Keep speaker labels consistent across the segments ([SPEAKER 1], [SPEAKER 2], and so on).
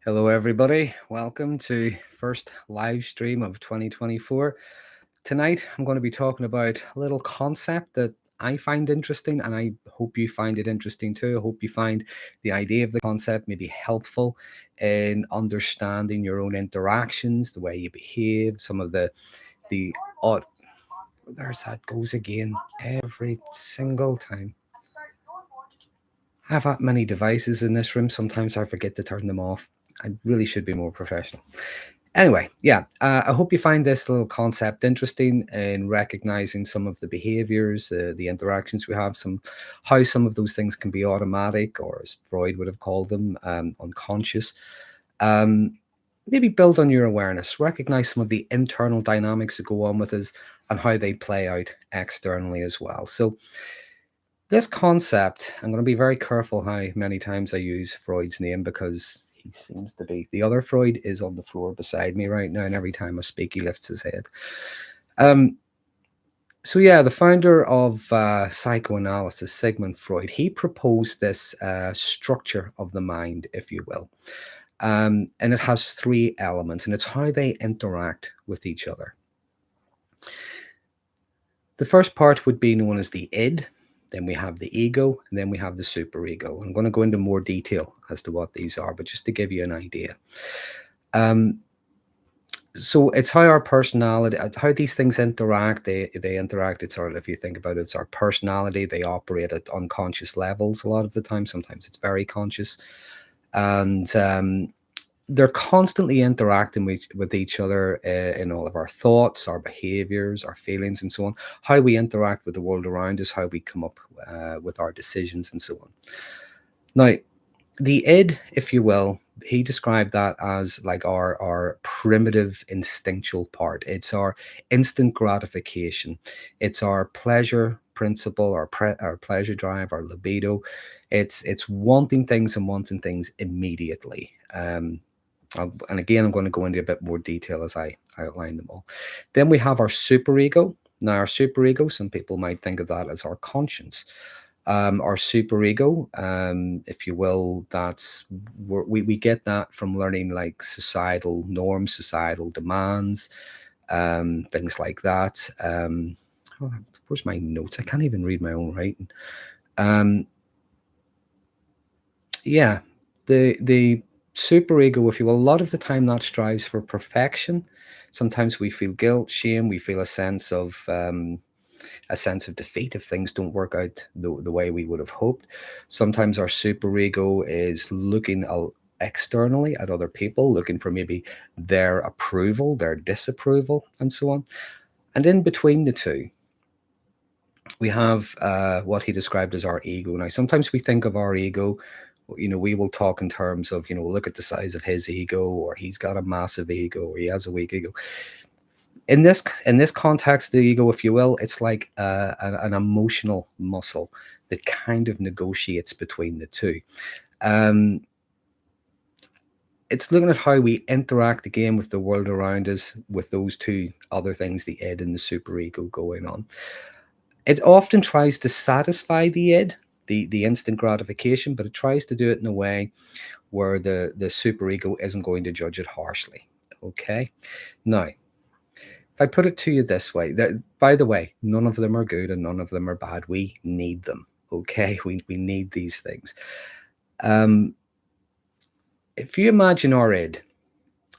[SPEAKER 1] Hello, everybody. Welcome to first live stream of 2024. Tonight, I'm going to be talking about a little concept that I find interesting, and I hope you find it interesting too. I hope you find the idea of the concept maybe helpful in understanding your own interactions, the way you behave, some of the odd. There's that goes again every single time. I have that many devices in this room. Sometimes I forget to turn them off. I really should be more professional. Anyway, yeah, I hope you find this little concept interesting in recognizing some of the behaviors, the interactions we have, how some of those things can be automatic, or as Freud would have called them, unconscious. Maybe build on your awareness, recognize some of the internal dynamics that go on with us and how they play out externally as well. So this concept, I'm going to be very careful how many times I use Freud's name, because he seems to be, the other Freud is on the floor beside me right now, and every time I speak, he lifts his head. So yeah, the founder of psychoanalysis, Sigmund Freud, he proposed this structure of the mind, if you will. And it has three elements, and it's how they interact with each other. The first part would be known as the id. Then we have the ego, and then we have the superego. I'm going to go into more detail as to what these are, but just to give you an idea. So it's how our personality, how these things interact. They interact. It's sort of, if you think about it, it's our personality. They operate at unconscious levels a lot of the time. Sometimes it's very conscious, and they're constantly interacting with each other in all of our thoughts, our behaviors, our feelings, and so on. How we interact with the world around us, how we come up with our decisions, and so on. Now, the id, if you will, he described that as like our primitive instinctual part. It's our instant gratification. It's our pleasure principle, our pleasure drive, our libido. It's wanting things and wanting things immediately. And again, I'm going to go into a bit more detail as I outline them all. Then we have our superego. Now, our superego, some people might think of that as our conscience. Our superego, if you will, we get that from learning like societal norms, societal demands, things like that. Where's my notes? I can't even read my own writing. Yeah, the superego, if you will, a lot of the time that strives for perfection. Sometimes we feel guilt, shame, we feel a sense of defeat if things don't work out the way we would have hoped. Sometimes our superego is looking externally at other people, looking for maybe their approval, their disapproval, and so on. And in between the two, we have what he described as our ego. Now, sometimes we think of our ego, we will talk in terms of, look at the size of his ego, or he's got a massive ego, or he has a weak ego. In this context, the ego, if you will, it's like an emotional muscle that kind of negotiates between the two. It's looking at how we interact again with the world around us, with those two other things, the id and the superego going on. It often tries to satisfy the id, the instant gratification, but it tries to do it in a way where the superego isn't going to judge it harshly. Okay? Now, if I put it to you this way, by the way, none of them are good and none of them are bad. We need them. Okay? We need these things. If you imagine our id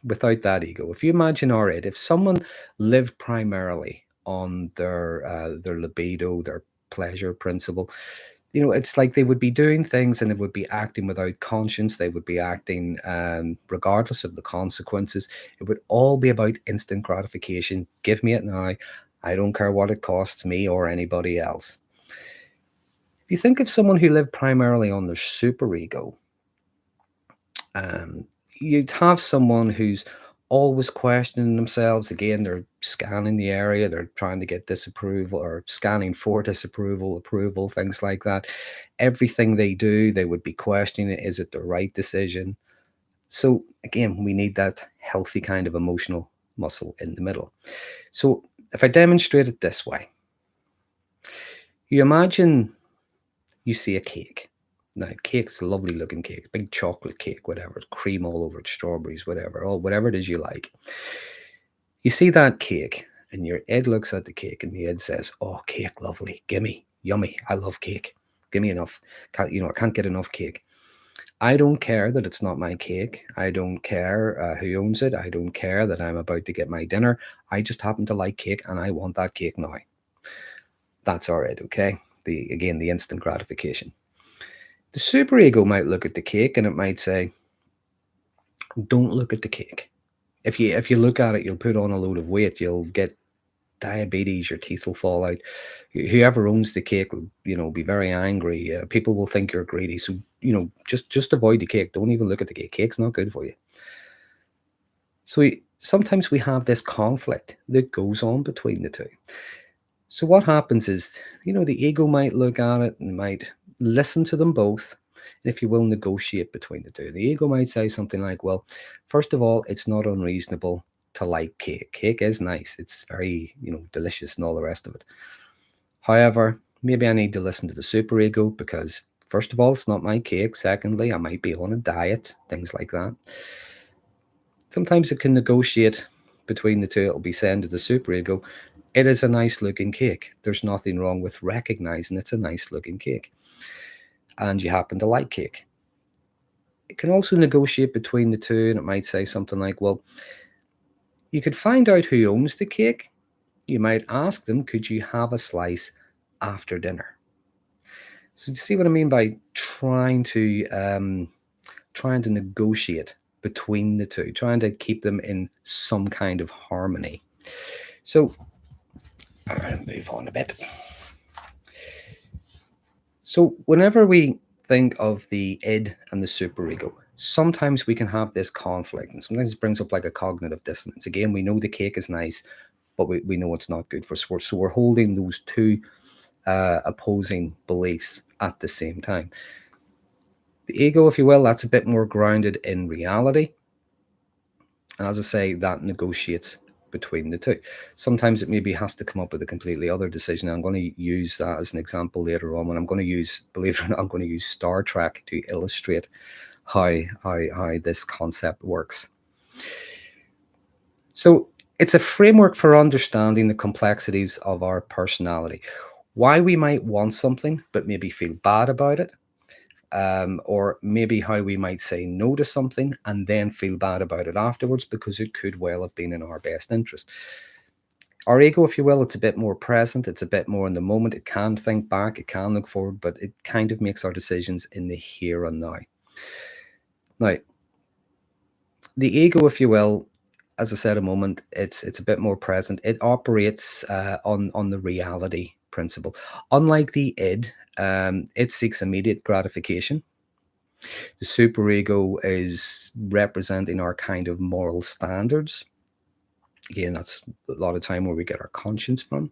[SPEAKER 1] without that ego, if you imagine our id, if someone lived primarily on their libido, their pleasure principle, it's like they would be doing things and they would be acting without conscience. They would be acting regardless of the consequences. It would all be about instant gratification. Give me it now. I don't care what it costs me or anybody else. If you think of someone who lived primarily on their superego, you'd have someone who's always questioning themselves. Again, they're scanning the area, they're trying to get disapproval or scanning for disapproval, approval, things like that. Everything they do, they would be questioning it. Is it the right decision? So again, we need that healthy kind of emotional muscle in the middle. So if I demonstrate it this way, you imagine you see a cake. Now, cake's a lovely looking cake, big chocolate cake, whatever, cream all over it, strawberries, whatever, or whatever it is you like. You see that cake, and your head looks at the cake, and the head says, "Oh, cake, lovely, gimme, yummy, I love cake, give me enough. I can't get enough cake." I don't care that it's not my cake. I don't care who owns it. I don't care that I'm about to get my dinner. I just happen to like cake, and I want that cake now. That's all right, okay? Again, the instant gratification. The superego might look at the cake and it might say, "Don't look at the cake. If you look at it, you'll put on a load of weight. You'll get diabetes. Your teeth will fall out. Whoever owns the cake will, be very angry. People will think you're greedy. So, just avoid the cake. Don't even look at the cake. Cake's not good for you." So sometimes we have this conflict that goes on between the two. So what happens is, the ego might look at it and might listen to them both, and if you will, negotiate between the two. The ego might say something like, "Well, first of all, it's not unreasonable to like cake. Cake is nice. It's very, delicious and all the rest of it. However, maybe I need to listen to the superego because, first of all, it's not my cake. Secondly, I might be on a diet, things like that." Sometimes it can negotiate between the two. It'll be saying to the superego, "It is a nice looking cake. There's nothing wrong with recognizing it's a nice looking cake. And you happen to like cake." It can also negotiate between the two, and it might say something like, "Well, you could find out who owns the cake. You might ask them, could you have a slice after dinner?" So you see what I mean by trying to negotiate between the two, trying to keep them in some kind of harmony. So I'm going to move on a bit. So whenever we think of the id and the superego, sometimes we can have this conflict, and sometimes it brings up like a cognitive dissonance. Again, we know the cake is nice, but we know it's not good for us. So we're holding those two opposing beliefs at the same time. The ego, if you will, that's a bit more grounded in reality. And as I say, that negotiates between the two. Sometimes it maybe has to come up with a completely other decision. I'm going to use that as an example later on when I'm going to use, believe it or not, I'm going to use Star Trek to illustrate how this concept works. So it's a framework for understanding the complexities of our personality. Why we might want something, but maybe feel bad about it. Or maybe how we might say no to something and then feel bad about it afterwards because it could well have been in our best interest. Our ego, if you will, it's a bit more present. It's a bit more in the moment. It can think back. It can look forward, but it kind of makes our decisions in the here and now. Now, the ego, if you will, as I said a moment, it's a bit more present. It operates on the reality principle. Unlike the id, it seeks immediate gratification. The superego is representing our kind of moral standards. Again, that's a lot of time where we get our conscience from.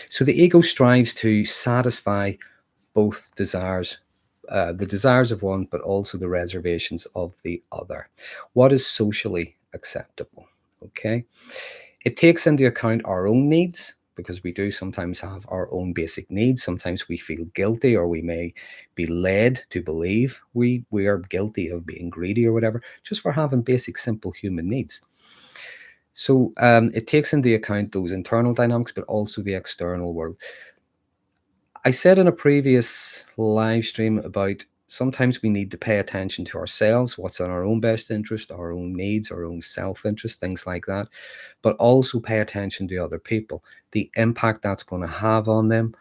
[SPEAKER 1] So the ego strives to satisfy both desires, the desires of one, but also the reservations of the other. What is socially acceptable? Okay. It takes into account our own needs, because we do sometimes have our own basic needs. Sometimes we feel guilty, or we may be led to believe we are guilty of being greedy or whatever, just for having basic, simple human needs. So it takes into account those internal dynamics, but also the external world. I said in a previous live stream about sometimes we need to pay attention to ourselves, what's in our own best interest, our own needs, our own self-interest, things like that, but also pay attention to other people, the impact that's going to have on them,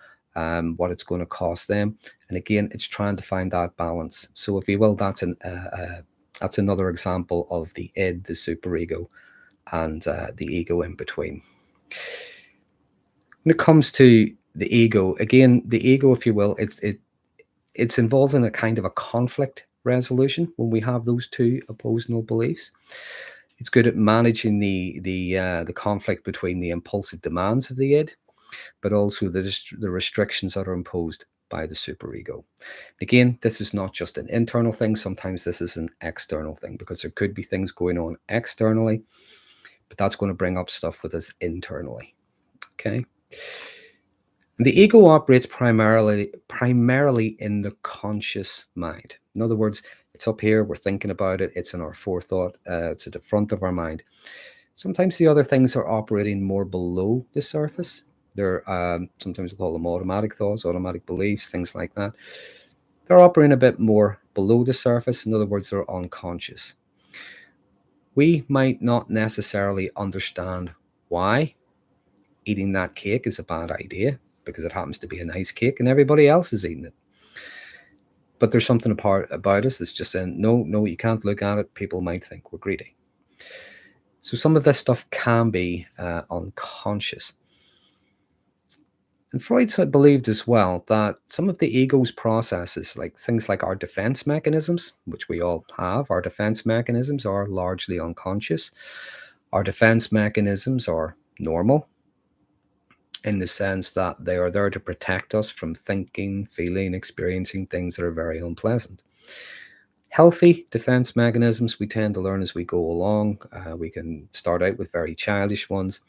[SPEAKER 1] what it's going to cost them. And again, it's trying to find that balance. So if you will, that's another example of the id, the superego, and the ego in between. When it comes to the ego, again, the ego, if you will, it's involved in a kind of a conflict resolution when we have those two opposing beliefs. It's good at managing the conflict between the impulsive demands of the id, but also the restrictions that are imposed by the superego. Again, this is not just an internal thing. Sometimes this is an external thing, because there could be things going on externally, but that's going to bring up stuff with us internally. Okay. And the ego operates primarily in the conscious mind. In other words, it's up here, we're thinking about it, it's in our forethought, it's at the front of our mind. Sometimes the other things are operating more below the surface. They're sometimes we call them automatic thoughts, automatic beliefs, things like that. They're operating a bit more below the surface. In other words, they're unconscious. We might not necessarily understand why eating that cake is a bad idea, because it happens to be a nice cake and everybody else is eating it. But there's something about us that's just saying, no, you can't look at it. People might think we're greedy. So some of this stuff can be unconscious. And Freud believed as well that some of the ego's processes, like things like our defense mechanisms, which we all have, our defense mechanisms are largely unconscious. Our defense mechanisms are normal in the sense that they are there to protect us from thinking, feeling, experiencing things that are very unpleasant. Healthy defense mechanisms we tend to learn as we go along. We can start out with very childish ones.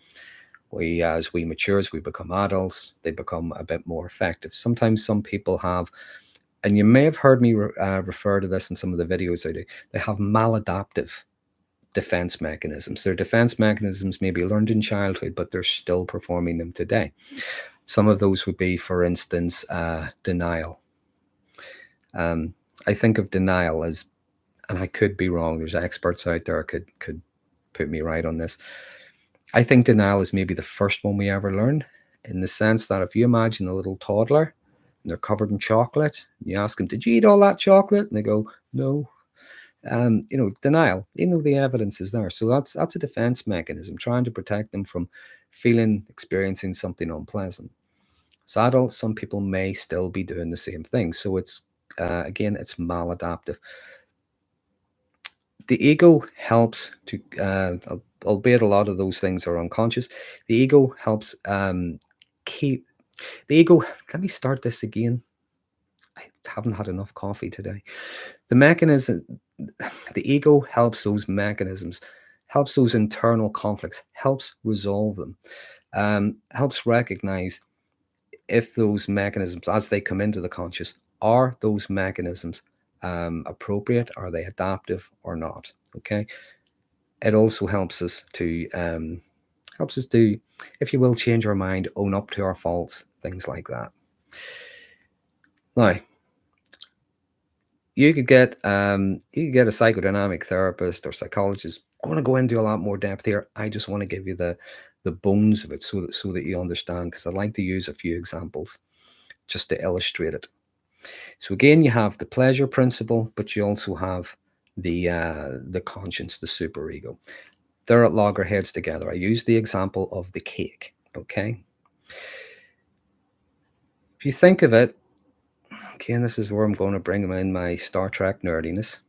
[SPEAKER 1] As we mature, as we become adults, they become a bit more effective. Sometimes some people have, and you may have heard me refer to this in some of the videos I do, they have maladaptive defense mechanisms. Their defense mechanisms may be learned in childhood, but they're still performing them today. Some of those would be, for instance, denial. I think of denial as, and I could be wrong, there's experts out there could put me right on this. I think denial is maybe the first one we ever learn, in the sense that if you imagine a little toddler and they're covered in chocolate, you ask them, did you eat all that chocolate? And they go, no. Denial, the evidence is there. So that's a defense mechanism, trying to protect them from experiencing something unpleasant. As adults, some people may still be doing the same thing. So it's, again, it's maladaptive. The ego helps to, albeit a lot of those things are unconscious, the ego helps keep, the ego, let me start this again. I haven't had enough coffee today. The mechanism, the ego helps those mechanisms, helps those internal conflicts, helps resolve them, helps recognize if those mechanisms, as they come into the conscious, are those mechanisms appropriate? Are they adaptive or not? Okay. It also helps us to, if you will, change our mind, own up to our faults, things like that. Now, you could get a psychodynamic therapist or psychologist. I'm going to go into a lot more depth here. I just want to give you the bones of it so that you understand, because I'd like to use a few examples just to illustrate it. So again, you have the pleasure principle, but you also have the conscience, the superego. They're at loggerheads together. I use the example of the cake. Okay. If you think of it, okay, and this is where I'm going to bring in my Star Trek nerdiness.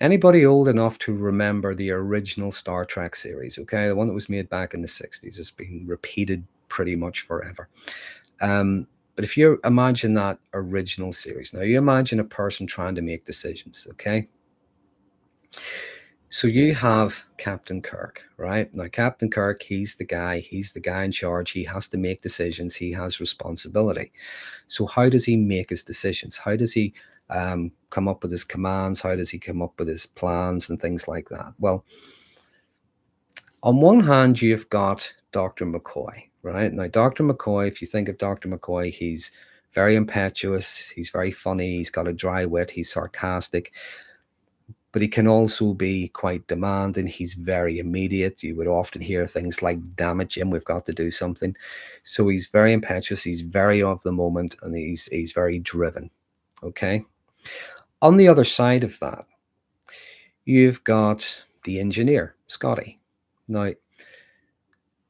[SPEAKER 1] Anybody old enough to remember the original Star Trek series? Okay, the one that was made back in the 60s. It's been repeated pretty much forever. But if you imagine that original series, now you imagine a person trying to make decisions, okay? So you have Captain Kirk, right? Now, Captain Kirk, he's the guy in charge. He has to make decisions. He has responsibility. So how does he make his decisions? How does he come up with his commands? How does he come up with his plans and things like that? Well, on one hand, you've got Dr. McCoy, right? Now, Dr. McCoy, if you think of Dr. McCoy, he's very impetuous. He's very funny. He's got a dry wit. He's sarcastic. But he can also be quite demanding. He's very immediate. You would often hear things like, damn it, Jim, we've got to do something. So he's very impetuous. He's very of the moment, and he's very driven. Okay. On the other side of that, you've got the engineer, Scotty. Now,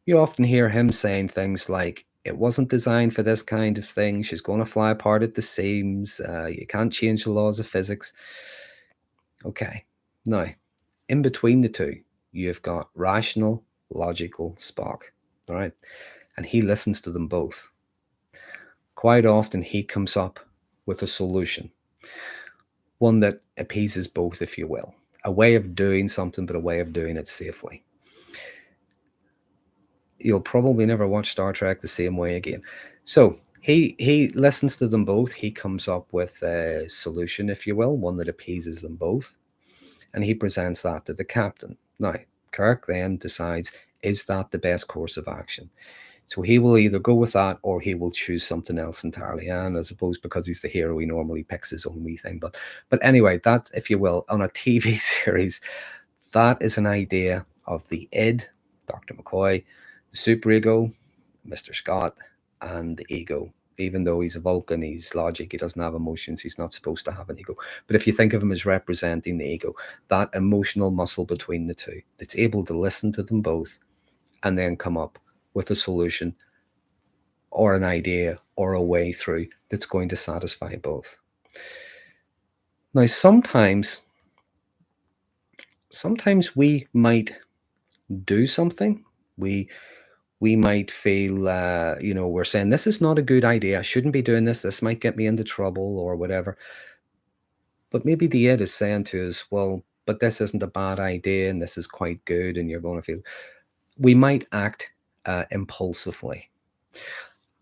[SPEAKER 1] you often hear him saying things like, it wasn't designed for this kind of thing. She's going to fly apart at the seams. You can't change the laws of physics. Okay. Now, in between the two, you've got rational, logical Spock. All right. And he listens to them both. Quite often, he comes up with a solution, one that appeases both, if you will. A way of doing something, but a way of doing it safely. you'll probably never watch Star Trek the same way again. So he listens to them both. He comes up with a solution, if you will, one that appeases them both, and he presents that to the captain. Now, Kirk then decides, is that the best course of action? So he will either go with that or he will choose something else entirely. And I suppose because he's the hero, he normally picks his own wee thing. But anyway, that, if you will, on a TV series, that is an idea of the id, Dr. McCoy, the superego, Mr. Scott, and the ego. Even though he's a Vulcan, he's logic, he doesn't have emotions, he's not supposed to have an ego. But if you think of him as representing the ego, that emotional muscle between the two, that's able to listen to them both and then come up with a solution or an idea or a way through that's going to satisfy both. Now, sometimes we might do something. We might feel, we're saying, this is not a good idea. I shouldn't be doing this. This might get me into trouble or whatever. But maybe the id is saying to us, well, but this isn't a bad idea and this is quite good. And you're going to feel, we might act impulsively.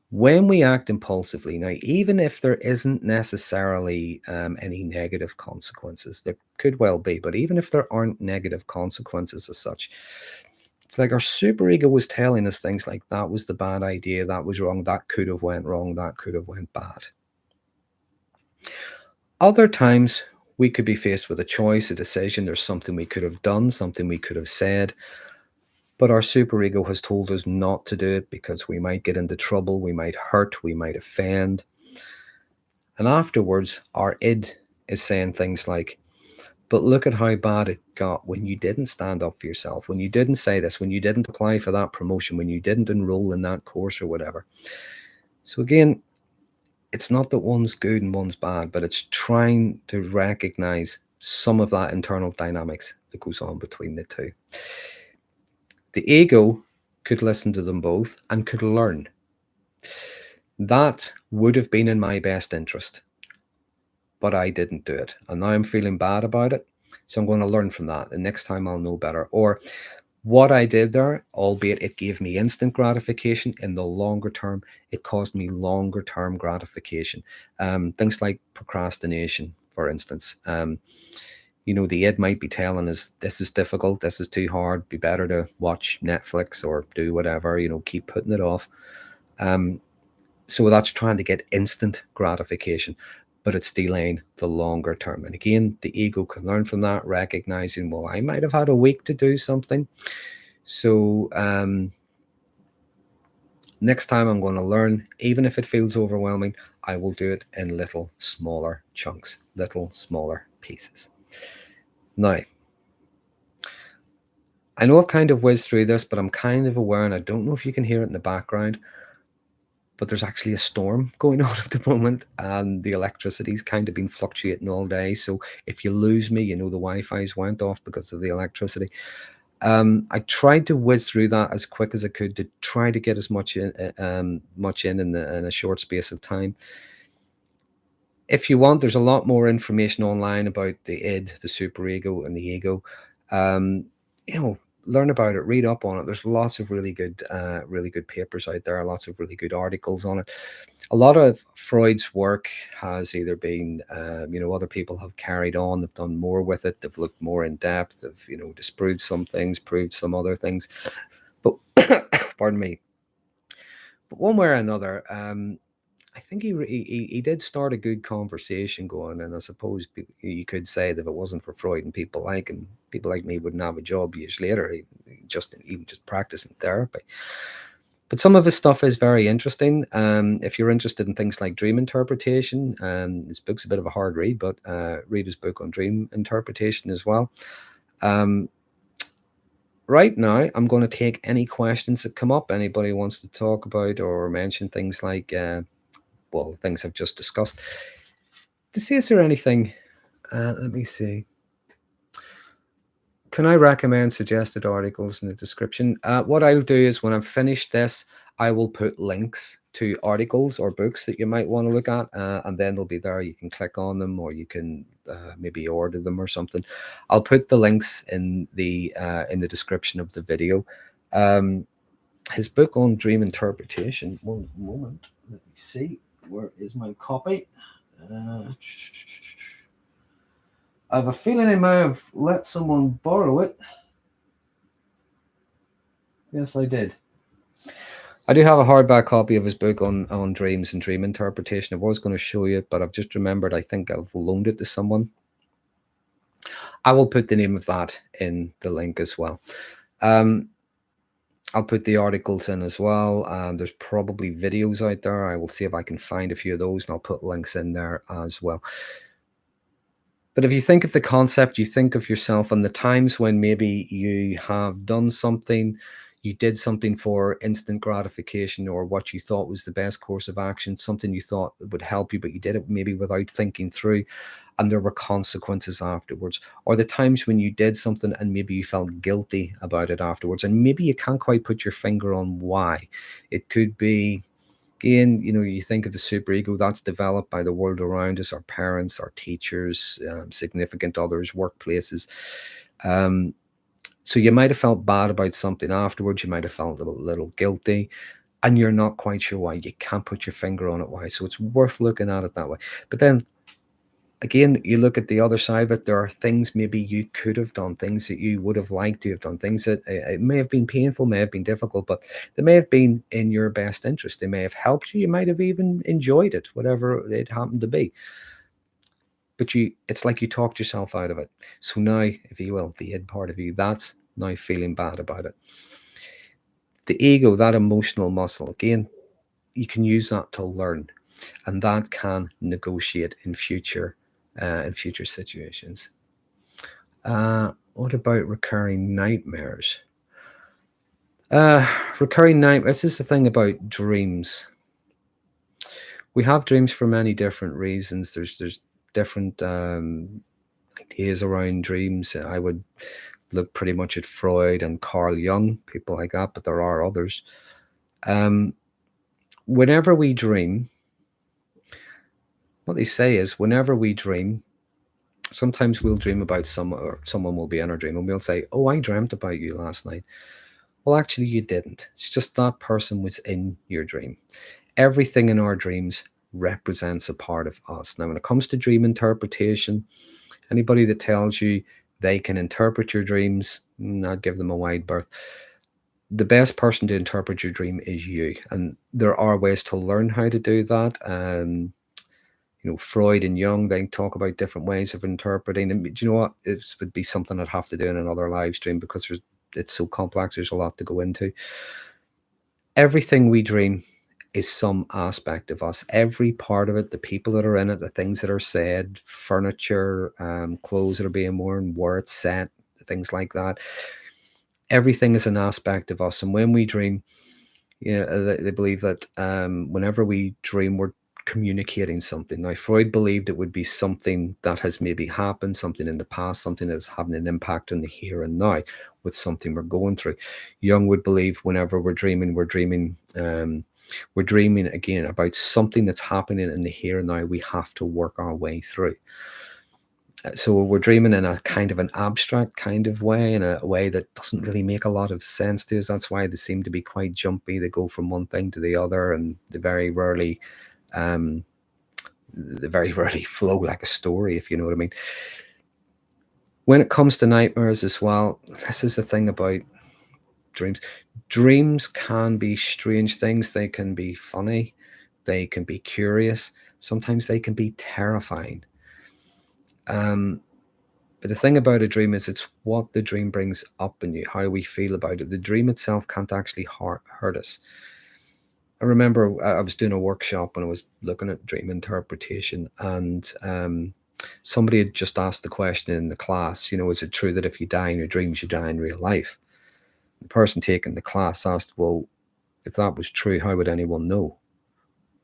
[SPEAKER 1] When we act impulsively, now, even if there isn't necessarily any negative consequences, there could well be, but even if there aren't negative consequences as such, it's like our superego was telling us things like, that was the bad idea, that was wrong, that could have went wrong, that could have went bad. Other times, we could be faced with a choice, a decision, there's something we could have done, something we could have said, but our superego has told us not to do it because we might get into trouble, we might hurt, we might offend. And afterwards, our id is saying things like, but look at how bad it got when you didn't stand up for yourself, when you didn't say this, when you didn't apply for that promotion, when you didn't enroll in that course or whatever. So again, it's not that one's good and one's bad, but it's trying to recognize some of that internal dynamics that goes on between the two. The ego could listen to them both and could learn. That would have been in my best interest, but I didn't do it. And now I'm feeling bad about it. So I'm going to learn from that. And next time I'll know better. Or what I did there, albeit it gave me instant gratification, in the longer term, it caused me longer term gratification. Things like procrastination, for instance. The id might be telling us, this is difficult, this is too hard, be better to watch Netflix or do whatever, keep putting it off. So that's trying to get instant gratification, but it's delaying the longer term. And again, the ego can learn from that, recognizing, well, I might have had a week to do something. So next time I'm going to learn, even if it feels overwhelming, I will do it in little smaller chunks, little smaller pieces. Now, I know I've kind of whizzed through this, but I'm kind of aware, and I don't know if you can hear it in the background, but there's actually a storm going on at the moment, and the electricity's kind of been fluctuating all day. So if you lose me, the Wi-Fi's went off because of the electricity. I tried to whiz through that as quick as I could to try to get as much in in a short space of time. If you want, there's a lot more information online about the id, the superego, and the ego. Learn about it, read up on it. There's lots of really good papers out there, lots of really good articles on it. A lot of Freud's work has either been, other people have carried on, they've done more with it, they've looked more in depth, they've, disproved some things, proved some other things. But, pardon me. But one way or another, I think he did start a good conversation going, and I suppose you could say that if it wasn't for Freud and people like him, people like me wouldn't have a job years later, even just practicing therapy. But some of his stuff is very interesting. If you're interested in things like dream interpretation, his book's a bit of a hard read, but read his book on dream interpretation as well. Right now, I'm going to take any questions that come up. Anybody wants to talk about or mention things like, things I've just discussed. To see, is there anything? Let me see. Can I recommend suggested articles in the description? What I'll do is when I've finished this, I will put links to articles or books that you might want to look at, and then they'll be there. You can click on them, or you can maybe order them or something. I'll put the links in the description of the video. his book on dream interpretation. One moment, let me see. Where is my copy? I have a feeling I may have let someone borrow it. Yes, I did. I do have a hardback copy of his book on dreams and dream interpretation. I was going to show you it, but I've just remembered I think I've loaned it to someone. I will put the name of that in the link as well. I'll put the articles in as well. There's probably videos out there. I will see if I can find a few of those, and I'll put links in there as well. But if you think of the concept, you think of yourself and the times when maybe you have done something, you did something for instant gratification or what you thought was the best course of action, something you thought would help you, but you did it maybe without thinking through, and there were consequences afterwards. Or the times when you did something and maybe you felt guilty about it afterwards, and maybe you can't quite put your finger on why. It could be, again, you think of the superego that's developed by the world around us, our parents, our teachers, significant others, workplaces. So you might have felt bad about something afterwards. You might have felt a little guilty, and you're not quite sure why. You can't put your finger on it why. So it's worth looking at it that way. But then again, you look at the other side of it, there are things maybe you could have done, things that you would have liked to have done, things that it may have been painful, may have been difficult, but they may have been in your best interest. They may have helped you. You might have even enjoyed it, whatever it happened to be. But it's like you talked yourself out of it. So now, if you will, the id part of you, that's now feeling bad about it. The ego, that emotional muscle, again, you can use that to learn, and that can negotiate in future situations. What about recurring nightmares? Recurring nightmares. This is the thing about dreams. We have dreams for many different reasons. There's different ideas around dreams. I would look pretty much at Freud and Carl Jung, people like that, but there are others. Whenever we dream, what they say is whenever we dream, sometimes we'll dream about someone will be in our dream and we'll say, oh, I dreamt about you last night. Well, actually, you didn't. It's just that person was in your dream. Everything in our dreams represents a part of us. Now, when it comes to dream interpretation, anybody that tells you they can interpret your dreams, I'd give them a wide berth. The best person to interpret your dream is you. And there are ways to learn how to do that. Freud and Jung, they talk about different ways of interpreting. And do you know what? It would be something I'd have to do in another live stream because it's so complex. There's a lot to go into. Everything we dream is some aspect of us. Every part of it, the people that are in it, the things that are said, furniture, clothes that are being worn, where it's set, things like that. Everything is an aspect of us. And when we dream, they believe that whenever we dream, we're communicating something. Now, Freud believed it would be something that has maybe happened, something in the past, something that's having an impact on the here and now with something we're going through. Jung would believe whenever we're dreaming again about something that's happening in the here and now we have to work our way through. So we're dreaming in a kind of an abstract kind of way, in a way that doesn't really make a lot of sense to us. That's why they seem to be quite jumpy. They go from one thing to the other, and they very rarely flow like a story, if you know what I mean. When it comes to nightmares as well, this is the thing about dreams. Dreams can be strange things. They can be funny. They can be curious. Sometimes they can be terrifying. But the thing about a dream is it's what the dream brings up in you, how we feel about it. The dream itself can't actually hurt us. I remember I was doing a workshop when I was looking at dream interpretation, and somebody had just asked the question in the class, is it true that if you die in your dreams, you die in real life? The person taking the class asked, well, if that was true, how would anyone know?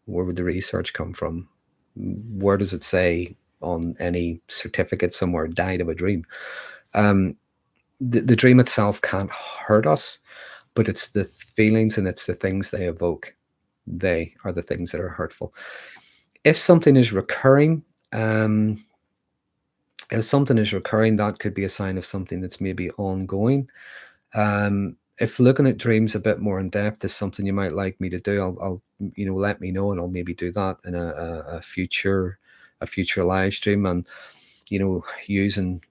[SPEAKER 1] Where would the research come from? Where does it say on any certificate somewhere died of a dream? The dream itself can't hurt us, but it's the feelings and it's the things they evoke. They are the things that are hurtful. If something is recurring, that could be a sign of something that's maybe ongoing. if looking at dreams a bit more in depth is something you might like me to do, I'll let me know, and I'll maybe do that in a future live stream. And using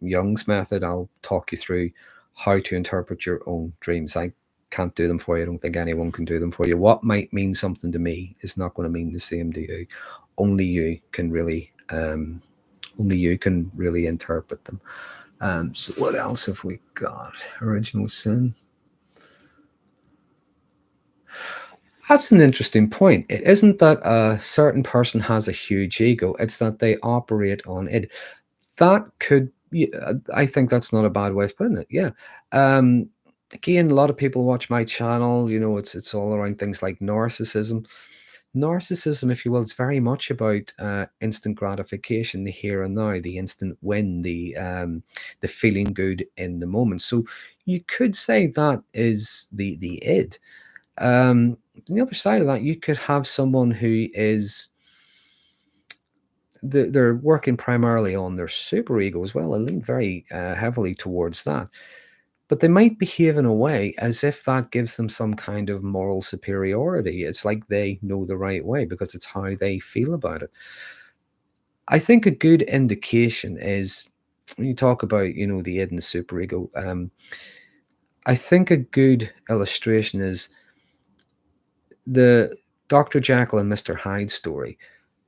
[SPEAKER 1] Jung's method, I'll talk you through how to interpret your own dreams. I can't do them for you. I don't think anyone can do them for you. What might mean something to me is not going to mean the same to you. Only you can really interpret them. So what else have we got? Original sin. That's an interesting point. It isn't that a certain person has a huge ego, it's that they operate on it. That could, I think that's not a bad way of putting it. Yeah. Again, a lot of people watch my channel, it's all around things like narcissism. Narcissism, if you will, it's very much about instant gratification, the here and now, the instant win, the feeling good in the moment. So you could say that is the id. On the other side of that, you could have someone who is they're working primarily on their superego as well. I lean very heavily towards that, but they might behave in a way as if that gives them some kind of moral superiority. It's like they know the right way because it's how they feel about it. I think a good indication is when you talk about the id and the superego. I think a good illustration is the Dr. Jekyll and Mr. Hyde story.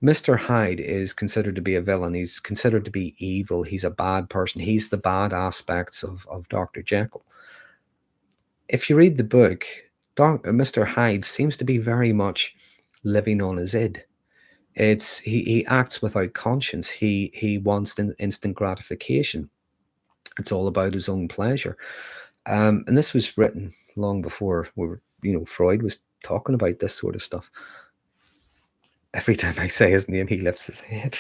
[SPEAKER 1] Mr. Hyde is considered to be a villain. He's considered to be evil. He's a bad person. He's the bad aspects of Dr. Jekyll. If you read the book, Mr. Hyde seems to be very much living on his id. He acts without conscience. He wants instant gratification. It's all about his own pleasure. And this was written long before Freud was talking about this sort of stuff. Every time I say his name, he lifts his head.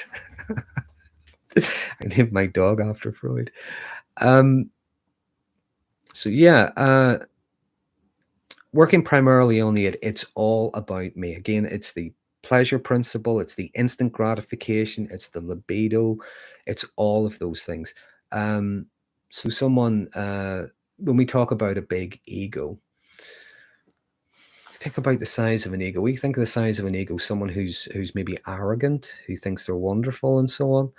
[SPEAKER 1] I named my dog after Freud. So yeah, working primarily on it's all about me. Again, it's the pleasure principle, it's the instant gratification, it's the libido, it's all of those things. So someone, when we talk about a big ego, think about the size of an ego. We think of the size of an ego, someone who's maybe arrogant, who thinks they're wonderful and so on.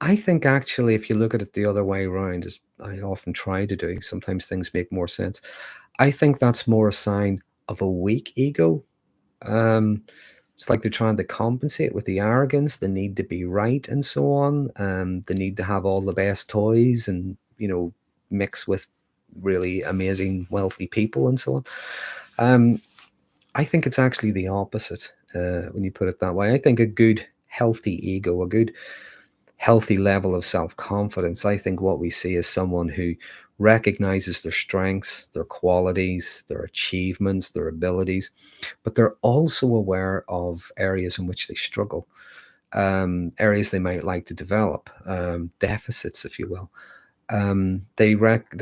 [SPEAKER 1] I think actually, if you look at it the other way around, as I often try to do, sometimes things make more sense. I think that's more a sign of a weak ego. It's like they're trying to compensate with the arrogance, the need to be right and so on, the need to have all the best toys and, mix with really amazing, wealthy people and so on. I think it's actually the opposite when you put it that way. I think a good, healthy ego, a good, healthy level of self-confidence, I think what we see is someone who recognizes their strengths, their qualities, their achievements, their abilities, but they're also aware of areas in which they struggle, areas they might like to develop, deficits, if you will. They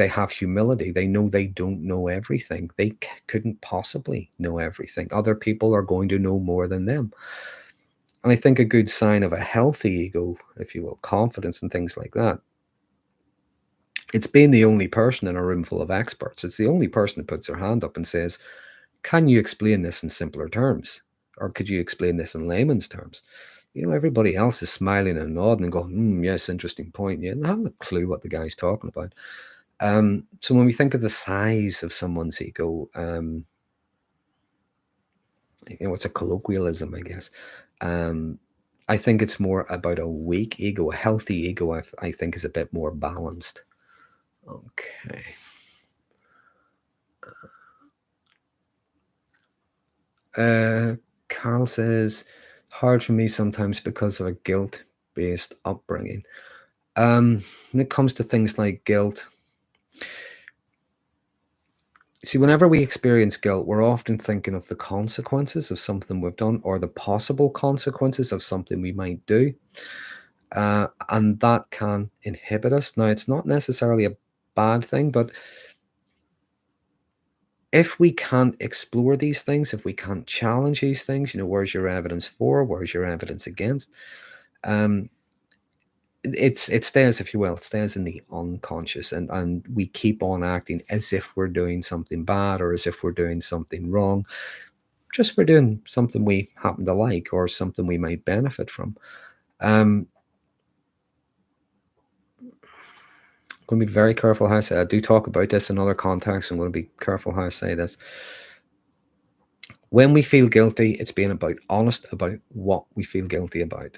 [SPEAKER 1] have humility. They know they don't know everything. They couldn't possibly know everything. Other people are going to know more than them. And I think a good sign of a healthy ego, if you will, confidence and things like that, it's being the only person in a room full of experts. It's the only person who puts their hand up and says, can you explain this in simpler terms? Or could you explain this in layman's terms? Everybody else is smiling and nodding and going, yes, interesting point. Yeah, and I haven't a clue what the guy's talking about. So when we think of the size of someone's ego, it's a colloquialism, I guess. I think it's more about a weak ego. A healthy ego, I think, is a bit more balanced. Okay. Carl says, hard for me sometimes because of a guilt-based upbringing. When it comes to things like guilt, see, whenever we experience guilt, we're often thinking of the consequences of something we've done or the possible consequences of something we might do. And that can inhibit us. Now, it's not necessarily a bad thing, but if we can't explore these things, if we can't challenge these things, where's your evidence for? Where's your evidence against? it stays, if you will, it stays in the unconscious, and we keep on acting as if we're doing something bad or as if we're doing something wrong, just for doing something we happen to like or something we might benefit from. I'm going to be very careful how I say. I do talk about this in other contexts. I'm going to be careful how I say this. When we feel guilty, it's being honest about what we feel guilty about.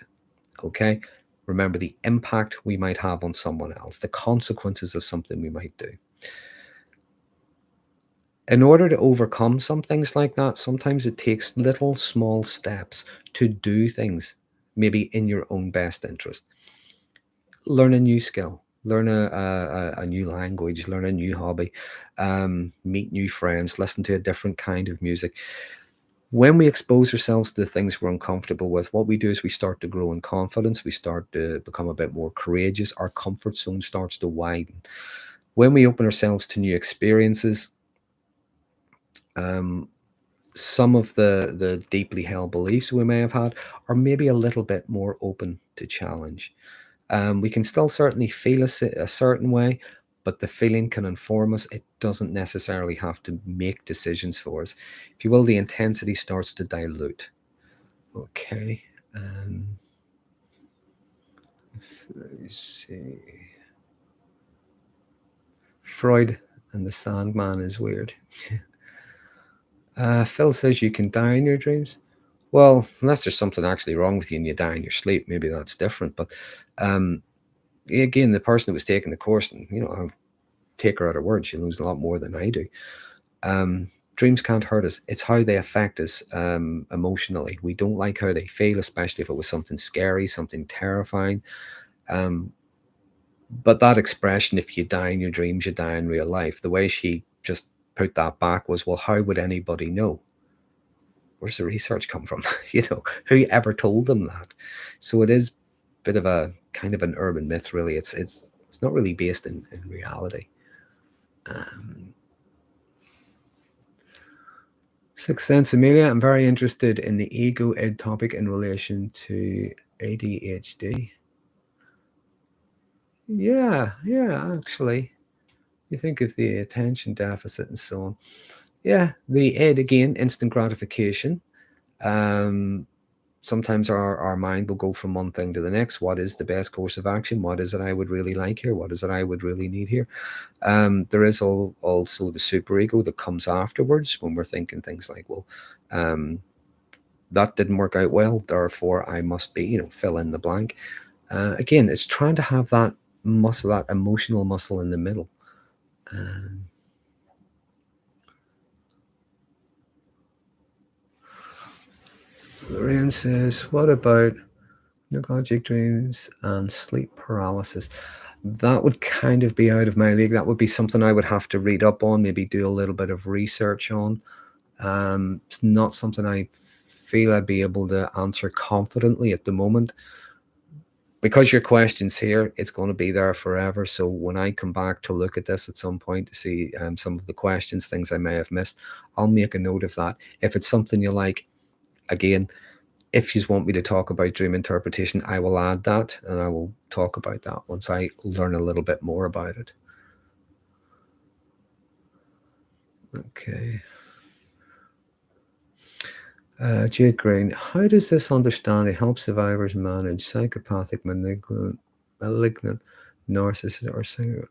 [SPEAKER 1] Okay? Remember the impact we might have on someone else, the consequences of something we might do. In order to overcome some things like that, sometimes it takes little small steps to do things, maybe in your own best interest. Learn a new skill, learn a new language, learn a new hobby, meet new friends, listen to a different kind of music. When we expose ourselves to the things we're uncomfortable with, what we do is we start to grow in confidence. We start to become a bit more courageous. Our comfort zone starts to widen. When we open ourselves to new experiences, some of the deeply held beliefs we may have had are maybe a little bit more open to challenge. We can still certainly feel a certain way, but the feeling can inform us. It doesn't necessarily have to make decisions for us. If you will, the intensity starts to dilute. Okay. Let's see. Freud and the Sandman is weird. Phil says you can die in your dreams. Well, unless there's something actually wrong with you and you die in your sleep, maybe that's different. But again, the person who was taking the course, and I'll take her at her word, she knows a lot more than I do. Dreams can't hurt us. It's how they affect us emotionally. We don't like how they feel, especially if it was something scary, something terrifying. But that expression, if you die in your dreams, you die in real life, the way she just put that back was, well, how would anybody know? Where's the research come from? Who ever told them that? So it is a bit of a kind of an urban myth, really. It's not really based in reality. Sixth Sense, Amelia, I'm very interested in the ego id topic in relation to ADHD. Yeah, actually. You think of the attention deficit and so on. Yeah, the id, again, instant gratification. Sometimes our mind will go from one thing to the next. What is the best course of action? What is it I would really like here? What is it I would really need here? There is also the superego that comes afterwards when we're thinking things like, well, that didn't work out well, therefore I must be, fill in the blank. Again, it's trying to have that muscle, that emotional muscle in the middle. Lorraine says, what about neurologic dreams and sleep paralysis? That would kind of be out of my league. That would be something I would have to read up on, maybe do a little bit of research on. It's not something I feel I'd be able to answer confidently at the moment. Because your question's here, it's going to be there forever. So when I come back to look at this at some point to see some of the questions, things I may have missed, I'll make a note of that. If it's something you like, again, if you want me to talk about dream interpretation, I will add that and I will talk about that once I learn a little bit more about it. Okay. Jade Green, how does this understanding help survivors manage psychopathic, malignant narcissist or singer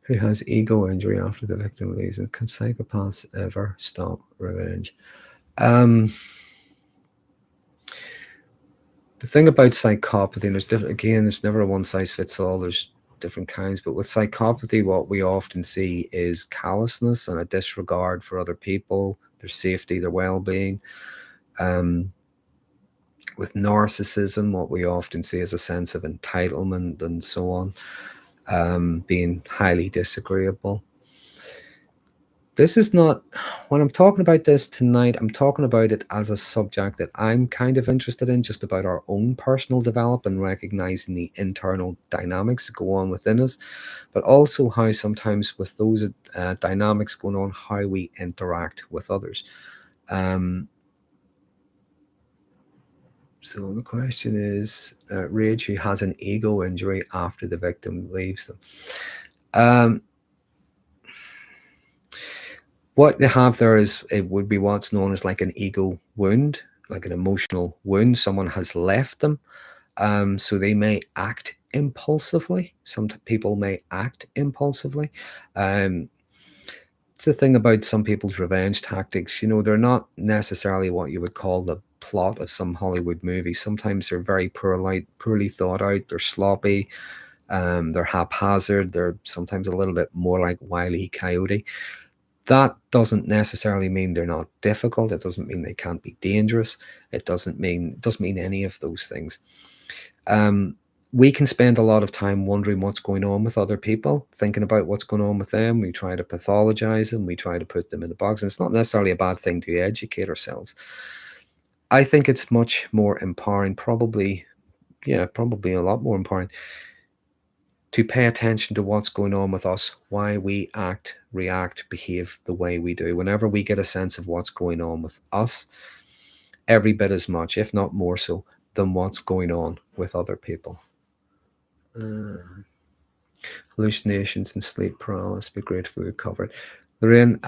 [SPEAKER 1] who has ego injury after the victim leaves? And can psychopaths ever stop revenge? The thing about psychopathy, and there's never a one size fits all. There's different kinds, but with psychopathy, what we often see is callousness and a disregard for other people, their safety, their well-being. With narcissism, what we often see is a sense of entitlement and so on, being highly disagreeable. This is not, when I'm talking about this tonight, I'm talking about it as a subject that I'm kind of interested in, just about our own personal development and recognizing the internal dynamics that go on within us, but also how sometimes with those dynamics going on, how we interact with others. So the question is, rage who has an ego injury after the victim leaves them. What they have there is, it would be what's known as like an ego wound, like an emotional wound. Someone has left them. So they may act impulsively. Some people may act impulsively. It's the thing about some people's revenge tactics. They're not necessarily what you would call the plot of some Hollywood movie. Sometimes they're very poorly thought out. They're sloppy. They're haphazard. They're sometimes a little bit more like Wile E. Coyote. That doesn't necessarily mean they're not difficult. It doesn't mean they can't be dangerous. It doesn't mean any of those things. We can spend a lot of time wondering what's going on with other people, thinking about what's going on with them. We try to pathologize them. We try to put them in the box. And it's not necessarily a bad thing to educate ourselves. I think it's much more empowering, probably a lot more empowering, to pay attention to what's going on with us, why we act, react, behave the way we do. Whenever we get a sense of what's going on with us, every bit as much, if not more so, than what's going on with other people. Hallucinations and sleep paralysis, be gratefully recovered. Lorraine,